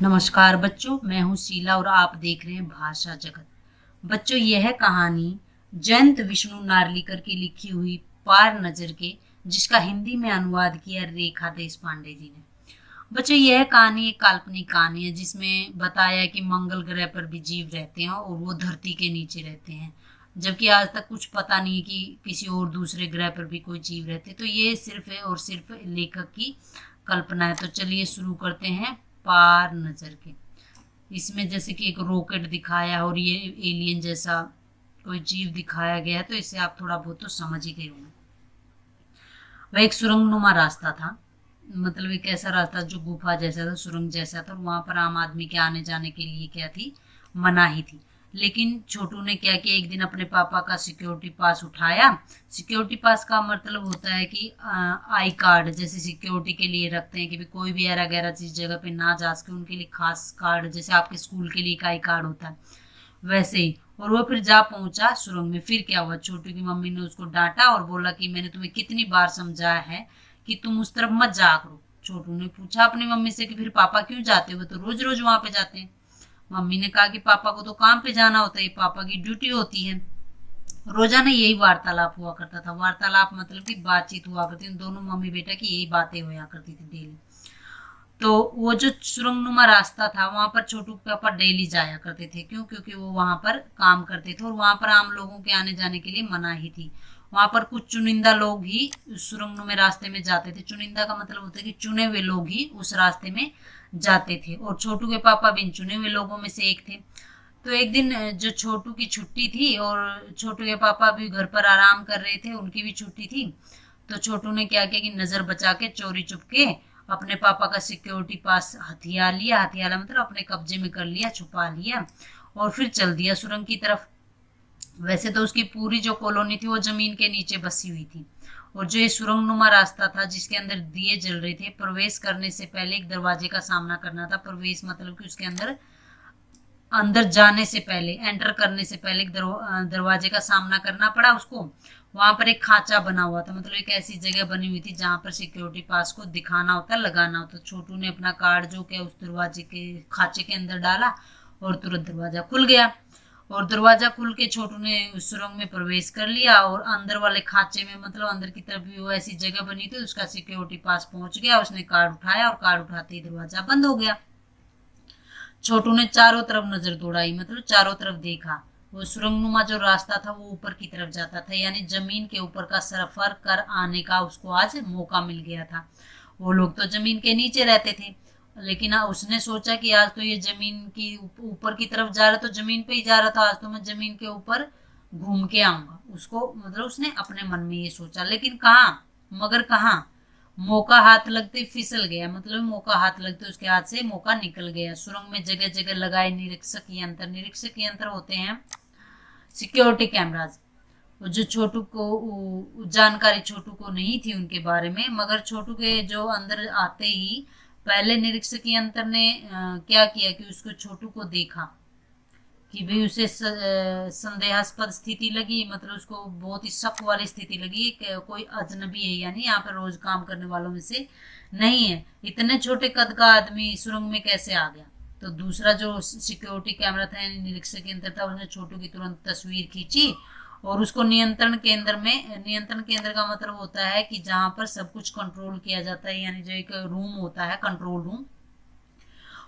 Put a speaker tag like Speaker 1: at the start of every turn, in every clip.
Speaker 1: नमस्कार बच्चों, मैं हूँ शीला और आप देख रहे हैं भाषा जगत। बच्चों, यह कहानी जयंत विष्णु नार्लिकर की लिखी हुई पार नजर के, जिसका हिंदी में अनुवाद किया रेखा देश पांडे जी ने। बच्चों, यह कहानी एक काल्पनिक कहानी है जिसमें बताया है कि मंगल ग्रह पर भी जीव रहते हैं और वो धरती के नीचे रहते हैं, जबकि आज तक कुछ पता नहीं है कि किसी और दूसरे ग्रह पर भी कोई जीव रहते। तो ये सिर्फ है और सिर्फ लेखक की कल्पना है। तो चलिए शुरू करते हैं पार नजर के। इसमें जैसे कि एक रॉकेट दिखाया और ये एलियन जैसा कोई जीव दिखाया गया है, तो इससे आप थोड़ा बहुत तो समझ ही गए होंगे। वह एक सुरंगनुमा रास्ता था, मतलब एक ऐसा रास्ता जो गुफा जैसा था, सुरंग जैसा था, और वहां पर आम आदमी के आने जाने के लिए क्या थी, मनाही थी। लेकिन छोटू ने क्या किया, एक दिन अपने पापा का सिक्योरिटी पास उठाया। सिक्योरिटी पास का मतलब होता है कि आई कार्ड, जैसे सिक्योरिटी के लिए रखते हैं कि भी कोई भी ऐरा गैरा चीज जगह पे ना जा सके, उनके लिए खास कार्ड, जैसे आपके स्कूल के लिए एक आई कार्ड होता है वैसे ही। और वो फिर जा पहुंचा सुरंग में। फिर क्या हुआ, छोटू की मम्मी ने उसको डांटा और बोला कि मैंने तुम्हें कितनी बार समझाया है कि तुम उस तरफ मत जा करो। छोटू ने पूछा अपनी मम्मी से कि फिर पापा क्यों जाते हो, तो रोज रोज वहां पे जाते हैं। मम्मी ने कहा कि पापा को तो काम पे जाना होता है, पापा की ड्यूटी होती है। रोजाना यही वार्तालाप हुआ करता था। वार्तालाप मतलब कि बातचीत हुआ करती थी, दोनों मम्मी बेटा की यही बातें हुआ करती थी डेली। तो वो जो सुरंगनुमा रास्ता था, वहां पर छोटू के पापा डेली जाया करते थे। क्यों? क्योंकि वो वहां पर काम करते थे और वहां पर आम लोगों के आने जाने के लिए मनाही थी। वहां पर कुछ चुनिंदा लोग ही सुरंगनुमा रास्ते में जाते थे। चुनिंदा का मतलब होता है कि चुने हुए लोग ही उस रास्ते में जाते थे, और छोटू के पापा भी इन चुने हुए लोगों में से एक थे। तो एक दिन जो छोटू की छुट्टी थी और छोटू के पापा भी घर पर आराम कर रहे थे, उनकी भी छुट्टी थी। तो छोटू ने क्या किया कि नजर बचा के चोरी चुपके अपने पापा का सिक्योरिटी पास हथिया लिया। हथियाला मतलब अपने कब्जे में कर लिया, छुपा लिया, और फिर चल दिया सुरंग की तरफ। वैसे तो उसकी पूरी जो कॉलोनी थी वो जमीन के नीचे बसी हुई थी, और जो ये सुरंगनुमा रास्ता था जिसके अंदर दिए जल रहे थे, प्रवेश करने से पहले एक दरवाजे का सामना करना था। प्रवेश मतलब कि उसके अंदर अंदर जाने से पहले, एंटर करने से पहले एक दरवाजे का सामना करना पड़ा उसको। वहां पर एक खांचा बना हुआ था, मतलब एक ऐसी जगह बनी हुई थी जहां पर सिक्योरिटी पास को दिखाना होता, लगाना होता। छोटू ने अपना कार्ड जो क्या उस दरवाजे के खांचे के अंदर डाला और तुरंत दरवाजा खुल गया। और दरवाजा खुल के छोटू ने उस सुरंग में प्रवेश कर लिया, और अंदर वाले खांचे में, मतलब अंदर की तरफ भी वो ऐसी जगह बनी थी, उसका सिक्योरिटी पास पहुंच गया। उसने कार्ड उठाया और कार्ड उठाते ही दरवाजा बंद हो गया। छोटू ने चारों तरफ नजर दौड़ाई, मतलब चारों तरफ देखा। वो सुरंगनुमा जो रास्ता था वो ऊपर की तरफ जाता था, यानी जमीन के ऊपर का सफर कर आने का उसको आज मौका मिल गया था। वो लोग तो जमीन के नीचे रहते थे, लेकिन उसने सोचा कि आज तो ये जमीन की ऊपर की तरफ जा रहा, तो जमीन पे ही जा रहा था, आज तो मैं जमीन के ऊपर घूम के आऊंगा। उसको मतलब उसने अपने मन में ये सोचा, लेकिन कहाँ, मगर कहाँ, मौका हाथ लगते फिसल गया। मतलब मौका हाथ लगते उसके हाथ से मौका निकल गया। सुरंग में जगह जगह लगाए निरीक्षक यंत्र। निरीक्षक यंत्र होते हैं सिक्योरिटी कैमराज। जो छोटू को जानकारी छोटू को नहीं थी उनके बारे में, मगर छोटू के जो अंदर आते ही पहले निरीक्षक यंत्र ने क्या किया कि उसको छोटू को देखा कि भाई उसे संदेहास्पद स्थिति लगी, मतलब उसको बहुत ही शक वाली स्थिति लगी कि कोई अजनबी है, यानी यहाँ पर रोज काम करने वालों में से नहीं है। इतने छोटे कद का आदमी सुरंग में कैसे आ गया? तो दूसरा जो सिक्योरिटी कैमरा था, यानी निरीक्षक यंत्र था, उसने छोटू की तुरंत तस्वीर खींची और उसको नियंत्रण केंद्र में, नियंत्रण केंद्र का मतलब होता है कि जहां पर सब कुछ कंट्रोल किया जाता है, यानी जो एक रूम होता है, कंट्रोल रूम,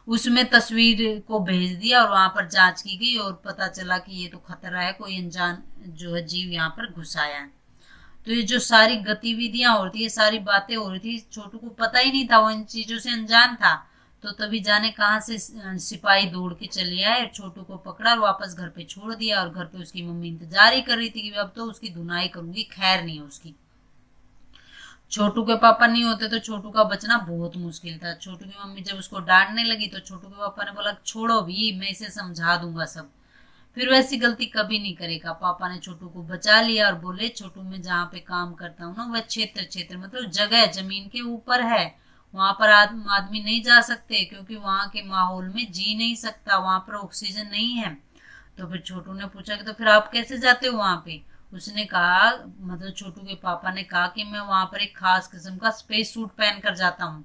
Speaker 1: उसमें तस्वीर को भेज दिया और वहां पर जांच की गई और पता चला कि ये तो खतरा है, कोई अनजान जो है जीव यहाँ पर घुस आया है। तो ये जो सारी गतिविधियां हो रही थी, ये सारी बातें हो रही थी, छोटू को पता ही नहीं था, वो इन चीजों से अनजान था। तो तभी जाने कहाँ से सिपाही दौड़ के चले आए, छोटू को पकड़ा और वापस घर पे छोड़ दिया। और घर पे उसकी मम्मी इंतजार ही कर रही थी कि अब तो उसकी धुनाई करूंगी, खैर नहीं है उसकी। छोटू के पापा नहीं होते तो छोटू का बचना बहुत मुश्किल था। छोटू की मम्मी जब उसको डांटने लगी तो छोटू के पापा ने बोला छोड़ो भी, मैं इसे समझा दूंगा सब, फिर वैसी गलती कभी नहीं करेगा। पापा ने छोटू को बचा लिया और बोले छोटू, मैं जहाँ पे काम करता हूँ ना, वह क्षेत्र क्षेत्र मतलब जगह जमीन के ऊपर है, वहां पर आदमी नहीं जा सकते, क्योंकि वहां के माहौल में जी नहीं सकता, वहां पर ऑक्सीजन नहीं है। तो फिर छोटू ने पूछा कि तो फिर आप कैसे जाते हो वहां पे? उसने कहा, मतलब छोटू के पापा ने कहा कि मैं वहां पर एक खास किस्म का स्पेस सूट पहन कर जाता हूँ।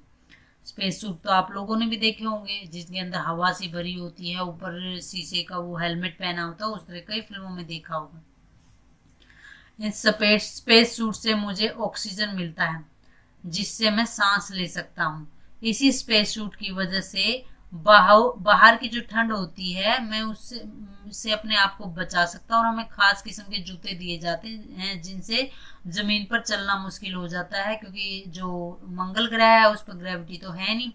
Speaker 1: स्पेस सूट तो आप लोगों ने भी देखे होंगे, जिसके अंदर हवा से भरी होती है, ऊपर शीशे का वो हेलमेट पहना होता है, उस तरह कई फिल्मों में देखा होगा। इस स्पेस सूट से मुझे ऑक्सीजन मिलता है जिससे मैं सांस ले सकता हूँ। इसी स्पेस सूट की वजह से बाहर की जो ठंड होती है मैं उससे अपने आप को बचा सकता हूँ। और हमें खास किस्म के जूते दिए जाते हैं जिनसे जमीन पर चलना मुश्किल हो जाता है, क्योंकि जो मंगल ग्रह है उस पर ग्रेविटी तो है नहीं,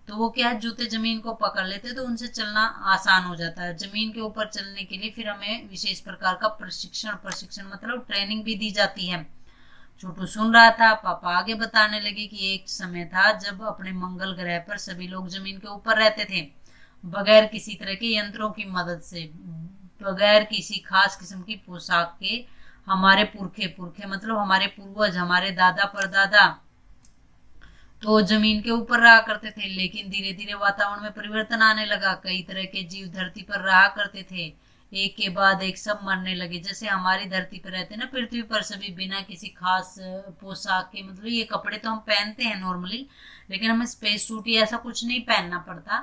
Speaker 1: तो वो क्या है, जूते जमीन को पकड़ लेते तो उनसे चलना आसान हो जाता है। जमीन के ऊपर चलने के लिए फिर हमें विशेष प्रकार का प्रशिक्षण मतलब ट्रेनिंग भी दी जाती है। छोटू सुन रहा था। पापा आगे बताने लगे कि एक समय था जब अपने मंगल ग्रह पर सभी लोग जमीन के ऊपर रहते थे, बगैर किसी तरह के यंत्रों की मदद से, बगैर किसी खास किस्म की पोशाक के। हमारे पुरखे पुरखे मतलब हमारे पूर्वज, हमारे दादा परदादा तो जमीन के ऊपर रहा करते थे। लेकिन धीरे धीरे वातावरण में परिवर्तन आने लगा। कई तरह के जीव धरती पर रहा करते थे, एक के बाद एक सब मरने लगे। जैसे हमारी धरती पर रहते ना पृथ्वी पर सभी, बिना किसी खास पोशाक के, मतलब ये कपड़े तो हम पहनते हैं नॉर्मली, लेकिन हमें स्पेस सूट या ऐसा कुछ नहीं पहनना पड़ता।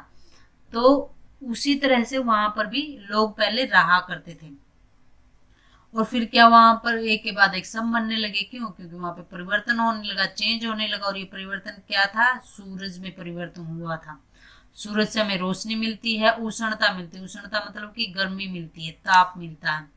Speaker 1: तो उसी तरह से वहां पर भी लोग पहले रहा करते थे। और फिर क्या, वहां पर एक के बाद एक सब मरने लगे। क्यों? क्योंकि वहां पे परिवर्तन होने लगा, चेंज होने लगा। और ये परिवर्तन क्या था? सूरज में परिवर्तन हुआ था। सूरज से हमें रोशनी मिलती है, उष्णता मिलती है। उष्णता मतलब कि गर्मी मिलती है, ताप मिलता है।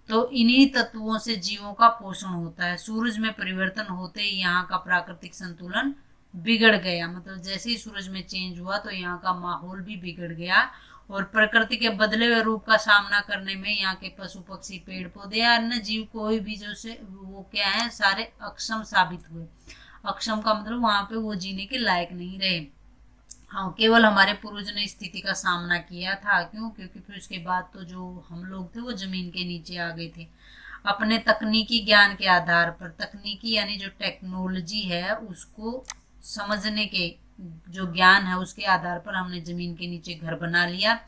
Speaker 1: तो इन्हीं तत्वों से जीवों का पोषण होता है। सूरज में परिवर्तन होते ही यहाँ का प्राकृतिक संतुलन बिगड़ गया। मतलब जैसे ही सूरज में चेंज हुआ तो यहाँ का माहौल भी बिगड़ गया। और प्रकृति के बदले हुए रूप का सामना करने में यहाँ के पशु पक्षी, पेड़ पौधे या अन्य जीव कोई भी जो से वो क्या है, सारे अक्षम साबित हुए। अक्षम का मतलब वहां पे वो जीने के लायक नहीं रहे। हाँ, केवल हमारे पूर्वज ने स्थिति का सामना किया था। क्यों? क्योंकि फिर उसके बाद तो जो हम लोग थे वो जमीन के नीचे आ गए थे। अपने तकनीकी ज्ञान के आधार पर, तकनीकी यानी जो टेक्नोलॉजी है उसको समझने के जो ज्ञान है उसके आधार पर हमने जमीन के नीचे घर बना लिया।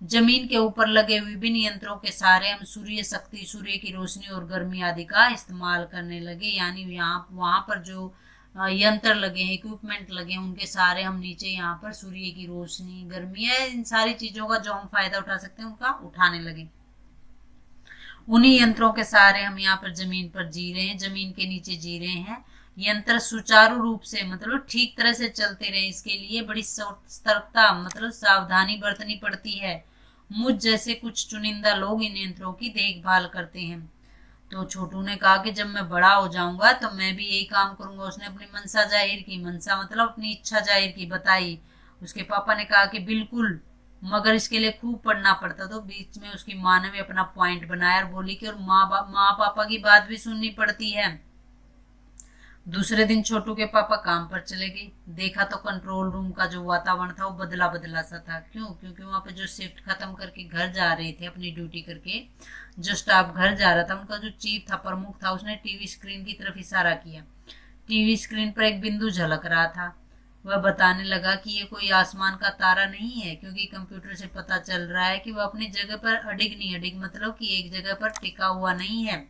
Speaker 1: जमीन के ऊपर लगे विभिन्न यंत्रों के सहारे हम सूर्य शक्ति, सूर्य की रोशनी और गर्मी आदि का इस्तेमाल करने लगे। यानी यहाँ वहां पर जो यंत्र लगे हैं, इक्विपमेंट लगे हैं, उनके सारे हम नीचे यहाँ पर सूर्य की रोशनी, गर्मी है, इन सारी चीजों का जो हम फायदा उठा सकते हैं उनका उठाने लगे। उन्हीं यंत्रों के सहारे हम यहाँ पर जमीन पर जी रहे हैं, जमीन के नीचे जी रहे हैं। यंत्र सुचारू रूप से मतलब ठीक तरह से चलते रहे, इसके लिए बड़ी सतर्कता मतलब सावधानी बरतनी पड़ती है। मुझ जैसे कुछ चुनिंदा लोग इन यंत्रों की देखभाल करते हैं। तो छोटू ने कहा कि जब मैं बड़ा हो जाऊंगा तो मैं भी यही काम करूंगा। उसने अपनी मनसा जाहिर की। मनसा मतलब अपनी इच्छा जाहिर की, बताई। उसके पापा ने कहा कि बिल्कुल, मगर इसके लिए खूब पढ़ना पड़ता। तो बीच में उसकी माँ ने भी अपना पॉइंट बनाया और बोली कि और माँ पापा की बात भी सुननी पड़ती है। दूसरे दिन छोटू के पापा काम पर चले गए। देखा तो कंट्रोल रूम का जो वातावरण था वो बदला बदला सा था। क्यों? क्योंकि वहां पे जो शिफ्ट खत्म करके घर जा रहे थे, अपनी ड्यूटी करके जो स्टाफ घर जा रहा था, उनका जो चीफ था, प्रमुख था, उसने टीवी स्क्रीन की तरफ इशारा किया। टीवी स्क्रीन पर एक बिंदु झलक रहा था। वह बताने लगा कि ये कोई आसमान का तारा नहीं है, क्योंकि कंप्यूटर से पता चल रहा है कि वह अपनी जगह पर अडिग नहीं, अडिग मतलब कि एक जगह पर टिका हुआ नहीं है।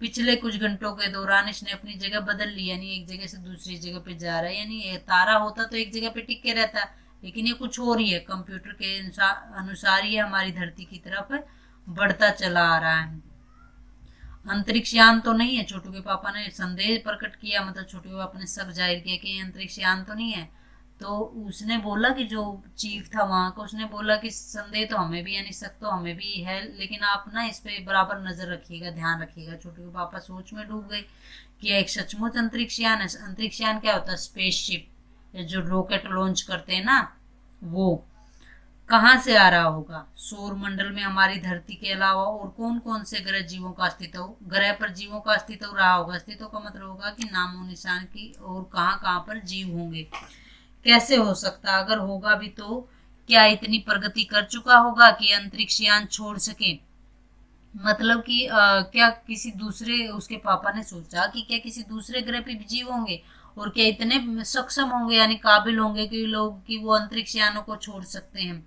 Speaker 1: पिछले कुछ घंटों के दौरान इसने अपनी जगह बदल ली, यानी एक जगह से दूसरी जगह पे जा रहा है। यानी ये तारा होता तो एक जगह पे टिक के रहता, लेकिन ये कुछ और ही है। कंप्यूटर के अनुसार ये हमारी धरती की तरफ बढ़ता चला आ रहा है। अंतरिक्ष यान तो नहीं है? छोटू के पापा ने संदेह प्रकट किया। मतलब छोटू के पापा ने शक जाहिर किया कि अंतरिक्ष यान तो नहीं है। तो उसने बोला कि जो चीफ था वहां का, उसने बोला कि संदेह तो हमें भी, यानी शक तो हमें भी है, लेकिन आप ना इस पे बराबर नजर रखिएगा, ध्यान रखिएगा। छोटू के पापा सोच में डूब गए कि एक सचमुच अंतरिक्ष यान है। अंतरिक्ष यान क्या होता है? स्पेसशिप, जो रॉकेट लॉन्च करते हैं ना, वो कहाँ से आ रहा होगा? सौर मंडल में हमारी धरती के अलावा और कौन कौन से ग्रह जीवों का अस्तित्व, ग्रह पर जीवों का अस्तित्व रहा होगा। अस्तित्व का मतलब होगा कि नामो निशान की, और कहाँ कहाँ पर जीव होंगे। कैसे हो सकता? अगर होगा भी तो क्या इतनी प्रगति कर चुका होगा कि अंतरिक्ष यान छोड़ सके? मतलब कि क्या किसी दूसरे, उसके पापा ने सोचा कि क्या किसी दूसरे ग्रह पे भी जीव होंगे, और क्या इतने सक्षम होंगे यानी काबिल होंगे कि लोग कि वो अंतरिक्ष यानों को छोड़ सकते हैं।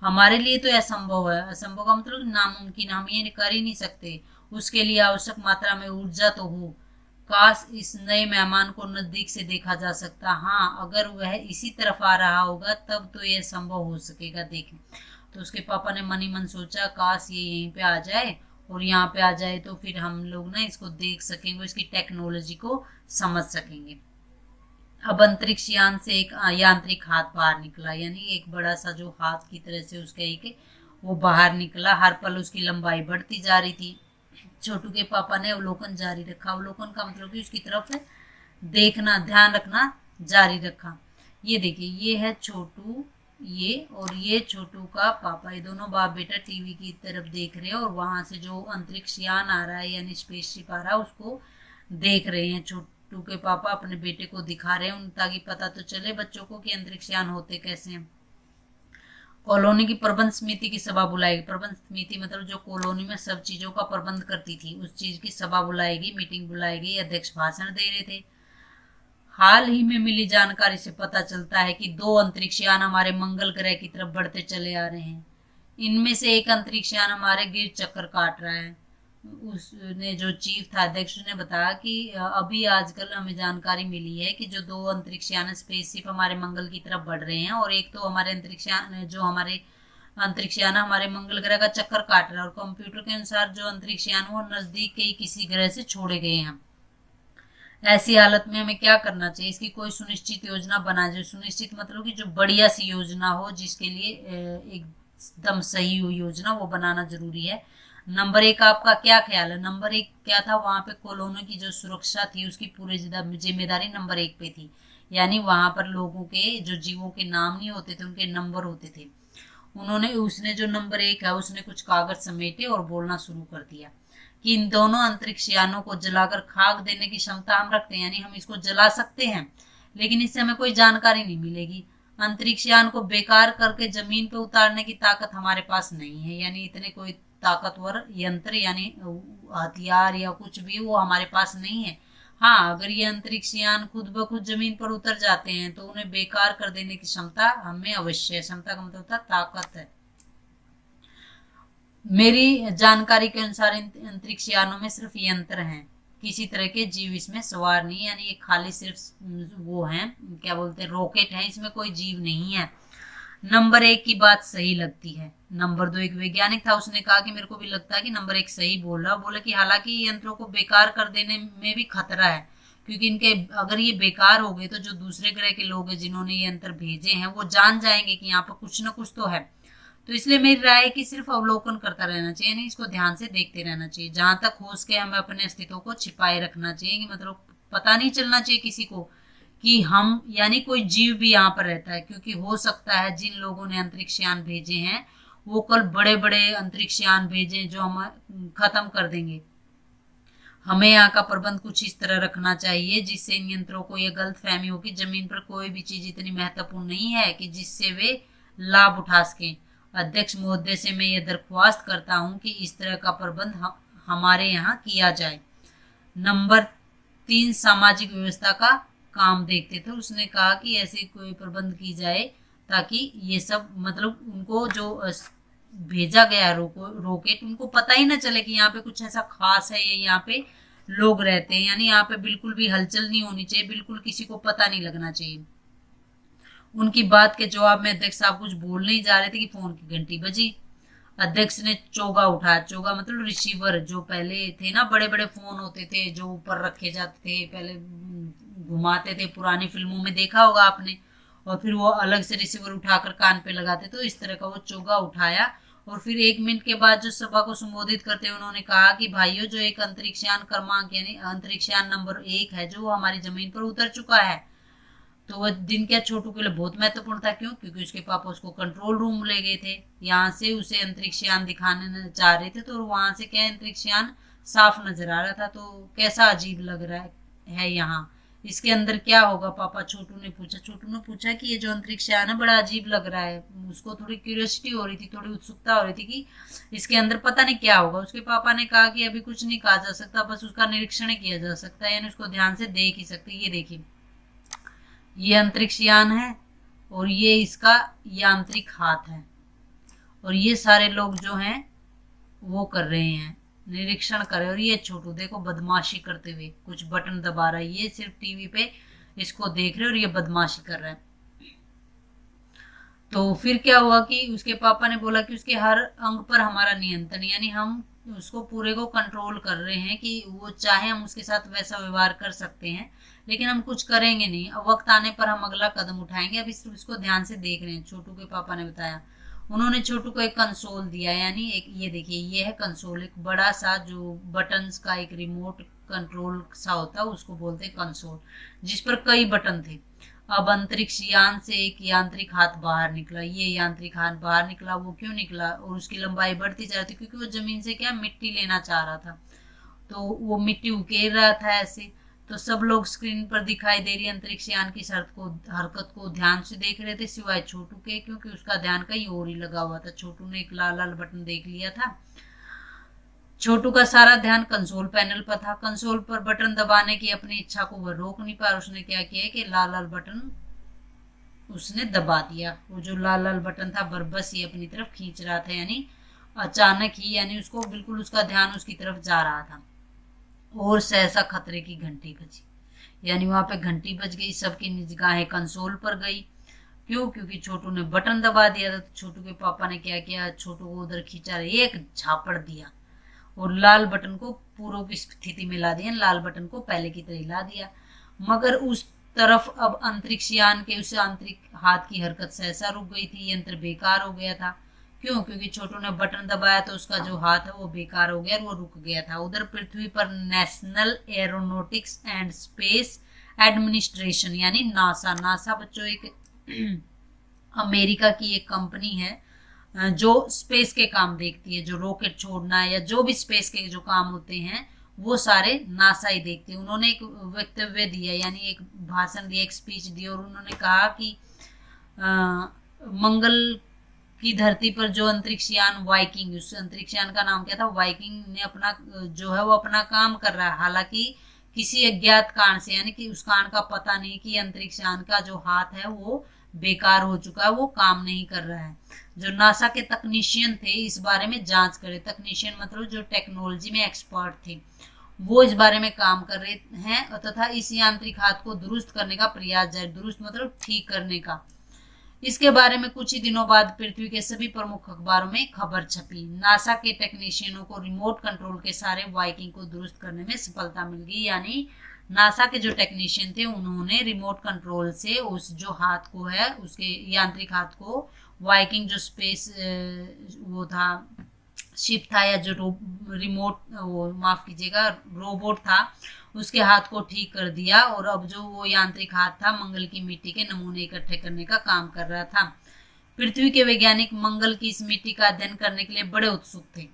Speaker 1: हमारे लिए तो असंभव है। असंभव का मतलब नामुमकिन, हम ये कर ही नहीं सकते। उसके लिए आवश्यक मात्रा में ऊर्जा तो हो, काश इस नए मेहमान को नजदीक से देखा जा सकता। हाँ, अगर वह इसी तरफ आ रहा होगा तब तो यह संभव हो सकेगा देखने। तो उसके पापा ने मन ही मन सोचा, काश ये यहीं पे आ जाए, और यहाँ पे आ जाए तो फिर हम लोग ना इसको देख सकेंगे, इसकी टेक्नोलॉजी को समझ सकेंगे। अब अंतरिक्ष यान से एक यांत्रिक हाथ बाहर निकला, यानी एक बड़ा सा जो हाथ की तरह से उसका एक वो बाहर निकला। हर पल उसकी लंबाई बढ़ती जा रही थी। छोटू के पापा ने अवलोकन जारी रखा। अवलोकन का मतलब कि उसकी तरफ देखना, ध्यान रखना जारी रखा। ये देखिए, ये है छोटू, ये और ये छोटू का पापा, ये दोनों बाप बेटा टीवी की तरफ देख रहे हैं और वहां से जो अंतरिक्ष यान आ रहा है यानी स्पेसशिप आ रहा है उसको देख रहे हैं। छोटू के पापा अपने बेटे को दिखा रहे हैं ताकि पता तो चले बच्चों को कि अंतरिक्ष यान होते कैसे हैं। कॉलोनी की प्रबंध समिति की सभा बुलाएगी। प्रबंध समिति मतलब जो कॉलोनी में सब चीजों का प्रबंध करती थी, उस चीज की सभा बुलाएगी, मीटिंग बुलाएगी। अध्यक्ष भाषण दे रहे थे। हाल ही में मिली जानकारी से पता चलता है कि 2 अंतरिक्ष यान हमारे मंगल ग्रह की तरफ बढ़ते चले आ रहे हैं। इनमें से एक अंतरिक्ष यान हमारे गिर चक्कर काट रहा है। उसने जो चीफ था अध्यक्ष ने बताया कि अभी आजकल हमें जानकारी मिली है कि जो 2 अंतरिक्ष यान स्पेसशिप हमारे मंगल की तरफ बढ़ रहे हैं और एक तो हमारे अंतरिक्ष यान जो हमारे अंतरिक्ष यान हमारे मंगल ग्रह का चक्कर काट रहा है, और कंप्यूटर के अनुसार जो अंतरिक्ष यान वो नजदीक के ही किसी ग्रह से छोड़े गए हैं। ऐसी हालत में हमें क्या करना चाहिए? इसकी कोई सुनिश्चित योजना बना जाए। सुनिश्चित मतलब कि जो बढ़िया सी योजना हो, जिसके लिए एकदम सही हो योजना, वो बनाना जरूरी है। नंबर 1 आपका क्या ख्याल है? नंबर 1 क्या था? वहां पे कॉलोनी की जो सुरक्षा थी उसकी पूरी जिम्मेदारी नंबर 1 पे थी। यानी वहां पर लोगों के जो जीवों के नाम नहीं होते थे, उनके नंबर होते थे। उसने जो नंबर 1 है उसने कुछ कागज समेटे और बोलना शुरू कर दिया कि इन दोनों अंतरिक्ष यानों को जलाकर खाक देने की क्षमता हम रखते हैं, यानी हम इसको जला सकते हैं, लेकिन इससे हमें कोई जानकारी नहीं मिलेगी। अंतरिक्ष यान को बेकार करके जमीन पे उतारने की ताकत हमारे पास नहीं है, यानी इतने कोई ताकतवर यंत्र यानी हथियार या कुछ भी वो हमारे पास नहीं है। हाँ, अगर ये अंतरिक्ष यान खुद ब खुद जमीन पर उतर जाते हैं तो उन्हें बेकार कर देने की क्षमता हमें अवश्य है। क्षमता का मतलब होता है ताकत है। मेरी जानकारी के अनुसार अंतरिक्ष यानों में सिर्फ यंत्र हैं, किसी तरह के जीव इसमें सवार नहीं, यानी ये खाली सिर्फ वो हैं, क्या बोलते हैं, रॉकेट हैं, इसमें कोई जीव नहीं है। नंबर 1 की बात सही लगती है। नंबर 2 एक वैज्ञानिक था, उसने कहा कि मेरे को भी लगता है कि नंबर 1 सही बोल रहा है। बोले कि हालांकि यंत्रों को बेकार कर देने में भी खतरा है, क्योंकि इनके अगर ये बेकार हो गए तो जो दूसरे ग्रह के लोग हैं जिन्होंने ये यंत्र भेजे हैं वो जान जाएंगे कि यहाँ पर कुछ ना कुछ तो है। तो इसलिए मेरी राय है कि सिर्फ अवलोकन करता रहना चाहिए, नहीं इसको ध्यान से देखते रहना चाहिए। जहां तक हो सके हमें अपने अस्तित्व को छिपाए रखना चाहिए, कि मतलब पता नहीं चलना चाहिए किसी को कि हम यानी कोई जीव भी यहाँ पर रहता है, क्योंकि हो सकता है जिन लोगों ने अंतरिक्ष यान भेजे हैं वो कल बड़े बड़े अंतरिक्ष यान भेजे जो हम खत्म कर देंगे। हमें यहाँ का प्रबंध कुछ इस तरह रखना चाहिए जिससे इन यंत्रों को यह गलत फहमी हो कि जमीन पर कोई भी चीज इतनी महत्वपूर्ण नहीं है कि जिससे वे लाभ उठा सकें। अध्यक्ष महोदय से मैं ये दरख्वास्त करता हूँ कि इस तरह का प्रबंध हमारे यहाँ किया जाए। नंबर 3 सामाजिक व्यवस्था का काम देखते थे। उसने कहा कि ऐसे कोई प्रबंध की जाए ताकि ये सब मतलब उनको जो भेजा गया रॉकेट उनको पता ही ना चले कि यहाँ पे कुछ ऐसा खास है, ये यहाँ पे लोग रहते हैं, यानी यहाँ पे बिल्कुल भी हलचल नहीं होनी चाहिए, बिल्कुल किसी को पता नहीं लगना चाहिए। उनकी बात के जवाब में अध्यक्ष साहब कुछ बोलने ही जा रहे थे कि फोन की घंटी बजी। अध्यक्ष ने चोगा उठाया। चोगा मतलब रिसीवर, जो पहले थे ना बड़े बड़े फोन होते थे जो ऊपर रखे जाते थे, पहले घुमाते थे, पुरानी फिल्मों में देखा होगा आपने, और फिर वो अलग से रिसीवर उठाकर कान पे लगाते। तो इस तरह का वो चोगा उठाया और फिर 1 मिनट के बाद जो सभा को संबोधित करते हुए उन्होंने कहा कि भाइयों, जो एक अंतरिक्षयान क्रमांक यानी अंतरिक्षयान नंबर 1 है जो हमारी जमीन पर उतर चुका है, तो वह दिन क्या छोटू के लिए बहुत महत्वपूर्ण था। क्यों? क्योंकि उसके पापा उसको कंट्रोल रूम ले गए थे, यहाँ से उसे अंतरिक्षयान दिखाने चाह रहे थे, तो वहां से क्या अंतरिक्षयान साफ नजर आ रहा था। तो कैसा अजीब लग रहा है यहाँ, इसके अंदर क्या होगा पापा? छोटू ने पूछा कि ये जो अंतरिक्षयान है बड़ा अजीब लग रहा है। उसको थोड़ी क्यूरियोसिटी हो रही थी, थोड़ी उत्सुकता हो रही थी कि इसके अंदर पता नहीं क्या होगा। उसके पापा ने कहा कि अभी कुछ नहीं कहा जा सकता, बस उसका निरीक्षण किया जा सकता है, यानी उसको ध्यान से देख ही सकते। ये देखिए, ये अंतरिक्ष यान है और ये इसका यांत्रिक हाथ है, और ये सारे लोग जो हैं वो कर रहे हैं निरीक्षण करे। और ये छोटू देखो बदमाशी करते हुए कुछ बटन दबा रहा है, ये सिर्फ टीवी पे इसको देख रहे और ये बदमाशी कर रहा है। तो फिर क्या हुआ कि उसके पापा ने बोला कि उसके हर अंग पर हमारा नियंत्रण, यानी हम उसको पूरे को कंट्रोल कर रहे हैं कि वो चाहे हम उसके साथ वैसा व्यवहार कर सकते हैं, लेकिन हम कुछ करेंगे नहीं। अब वक्त आने पर हम अगला कदम उठाएंगे, अब इसको ध्यान से देख रहे हैं, छोटू के पापा ने बताया। उन्होंने छोटू को एक कंसोल दिया, यानी एक ये देखिए ये है कंसोल, एक बड़ा सा जो बटन्स का एक रिमोट कंट्रोल सा होता है उसको बोलते हैं कंसोल, जिस पर कई बटन थे। अब अंतरिक्ष यान से एक यांत्रिक हाथ बाहर निकला। ये यांत्रिक हाथ बाहर निकला, वो क्यों निकला और उसकी लंबाई बढ़ती जा रही थी, क्योंकि वो जमीन से क्या मिट्टी लेना चाह रहा था, तो वो मिट्टी उकेर रहा था ऐसे। तो सब लोग स्क्रीन पर दिखाई दे रही अंतरिक्ष यान की हरकत को ध्यान से देख रहे थे, सिवाय छोटू के, क्योंकि उसका ध्यान कहीं और ही लगा हुआ था। छोटू ने एक लाल लाल बटन देख लिया था। छोटू का सारा ध्यान कंसोल पैनल पर था। कंसोल पर बटन दबाने की अपनी इच्छा को वह रोक नहीं पाया। उसने क्या किया कि लाल लाल बटन उसने दबा दिया। वो जो लाल लाल बटन था बरबस ही अपनी तरफ खींच रहा था, यानी अचानक ही, यानी उसको बिल्कुल उसका ध्यान उसकी तरफ जा रहा था। और सहसा खतरे की घंटी बजी, यानी वहां पे घंटी बज गई। सबकी निगाहें कंसोल पर गई। क्यों? क्योंकि छोटू ने बटन दबा दिया था। तो छोटू के पापा ने क्या किया, छोटू को उधर खींचा, एक झापड़ दिया और लाल बटन को पूर्व की स्थिति में ला दिया, लाल बटन को पहले की तरह ला दिया। मगर उस तरफ अब अंतरिक्ष यान के उस आंतरिक हाथ की हरकत सहसा रुक गई थी। यंत्र बेकार हो गया था। क्यों? क्योंकि छोटू ने बटन दबाया तो उसका जो हाथ है वो बेकार हो गया और वो रुक गया था। उधर पृथ्वी पर national aeronautics and space administration, यानी नासा, नासा बच्चों एक अमेरिका की एक कंपनी है जो स्पेस के काम देखती है, जो रॉकेट छोड़ना या जो भी स्पेस के जो काम होते हैं वो सारे नासा ही देखते हैं। उन्होंने एक वक्तव्य दिया, यानी एक भाषण दिया, एक स्पीच दी, और उन्होंने कहा कि मंगल की धरती पर जो अंतरिक्ष यान वाइकिंग, उस अंतरिक्ष यान का नाम क्या था, वाइकिंग ने अपना जो है वो अपना काम कर रहा है। हालांकि किसी अज्ञात कारण से, यानी कि उस कारण का पता नहीं कि अंतरिक्ष यान का जो हाथ है वो बेकार हो चुका है, वो काम नहीं कर रहा है। जो नासा के तकनीशियन थे इस बारे में जांच करे, तकनीशियन मतलब जो टेक्नोलॉजी में एक्सपर्ट थे, वो इस बारे में काम कर रहे हैं तथा इस यांत्रिक हाथ को दुरुस्त करने का प्रयास जारी, दुरुस्त मतलब ठीक करने का। इसके बारे में कुछ ही दिनों बाद पृथ्वी के सभी प्रमुख अखबारों में खबर छपी। नासा के टेक्नीशियनों को रिमोट कंट्रोल के सारे वाइकिंग को दुरुस्त करने में सफलता मिल गई, यानी नासा के जो टेक्नीशियन थे उन्होंने रिमोट कंट्रोल से उस जो हाथ को है, उसके यांत्रिक हाथ को, वाइकिंग जो स्पेस वो था, शिप था, या जो रिमोट वो माफ कीजिएगा रोबोट था, उसके हाथ को ठीक कर दिया। और अब जो वो यांत्रिक हाथ था मंगल की मिट्टी के नमूने इकट्ठे करने का काम कर रहा था। पृथ्वी के वैज्ञानिक मंगल की इस मिट्टी का अध्ययन करने के लिए बड़े उत्सुक थे।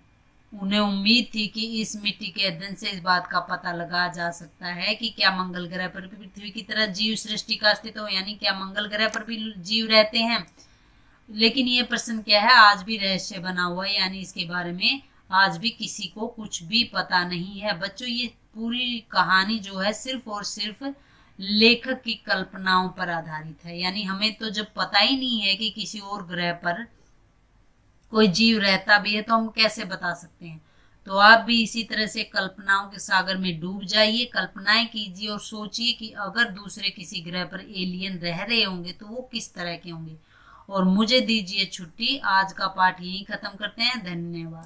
Speaker 1: उन्हें उम्मीद थी कि इस मिट्टी के अध्ययन से इस बात का पता लगा जा सकता है कि क्या मंगल ग्रह पर भी पृथ्वी की तरह जीव सृष्टि का अस्तित्व हो, यानी क्या मंगल ग्रह पर भी जीव रहते हैं। लेकिन ये प्रश्न क्या है, आज भी रहस्य बना हुआ है, यानी इसके बारे में आज भी किसी को कुछ भी पता नहीं है। बच्चों ये पूरी कहानी जो है सिर्फ और सिर्फ लेखक की कल्पनाओं पर आधारित है, यानी हमें तो जब पता ही नहीं है कि किसी और ग्रह पर कोई जीव रहता भी है तो हम कैसे बता सकते हैं। तो आप भी इसी तरह से कल्पनाओं के सागर में डूब जाइए, कल्पनाएं कीजिए और सोचिए कि अगर दूसरे किसी ग्रह पर एलियन रह रहे होंगे तो वो किस तरह के होंगे। और मुझे दीजिए छुट्टी, आज का पाठ यहीं खत्म करते हैं। धन्यवाद।